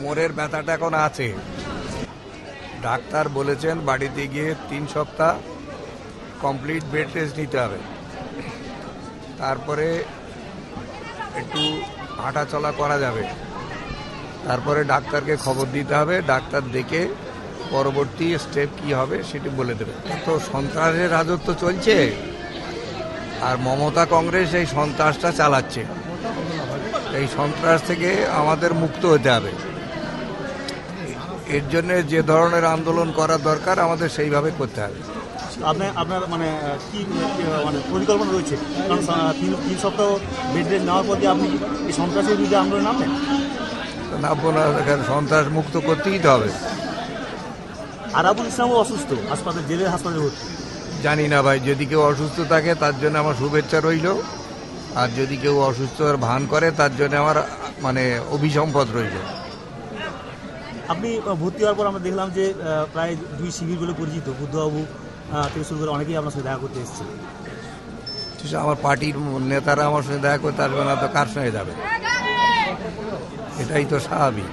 কোমরের ব্যথাটা এখন আছে। ডাক্তার বলেছেন বাড়িতে গিয়ে 3 সপ্তাহ কমপ্লিট বেড রেস্ট নিতে হবে, তারপরে একটু হাঁটাচলা করা যাবে, তারপরে ডাক্তারকে খবর দিতে হবে, ডাক্তার দেখে পরবর্তী স্টেপ কি হবে সেটি বলে দেবে। তো সন্ত্রাসের রাজত্ব চলছে, আর মমতা কংগ্রেস এই সন্ত্রাসটা চালাচ্ছে। এই সন্ত্রাস থেকে আমাদের মুক্ত হতে হবে। এর জন্য যে ধরনের আন্দোলন করার দরকার আমাদের সেইভাবে করতে হবে। আপনার মানে কি মানে পরিকল্পনা রয়েছে? কারণ 3 সপ্তাহ বেড রেস্ট নেওয়ার পর আপনি এই সন্ত্রাসের বিরুদ্ধে আন্দোলন নামবেন? নামবো না, সন্ত্রাস মুক্ত করতেই তো হবে। আরাবুল ইসলামও অসুস্থ, হাসপাতালে, জেলের হাসপাতালে ভর্তি। জানি না ভাই, যদি কেউ অসুস্থ থাকে তার জন্য আমার শুভেচ্ছা রইল, আর যদি কেউ অসুস্থ ভান করে তার জন্য আমার মানে অভিসম্পদ রইল। আপনি ভর্তি হওয়ার পর আমরা দেখলাম যে প্রায় 2 শিবির বলে পরিচিত বুদ্ধবাবু থেকে শুরু করে অনেকেই আপনার সাথে দেখা করতে এসেছে। আমার পার্টির নেতারা আমার সঙ্গে দেখা করতে আসবে না তো কার সঙ্গে যাবে? এটাই তো স্বাভাবিক।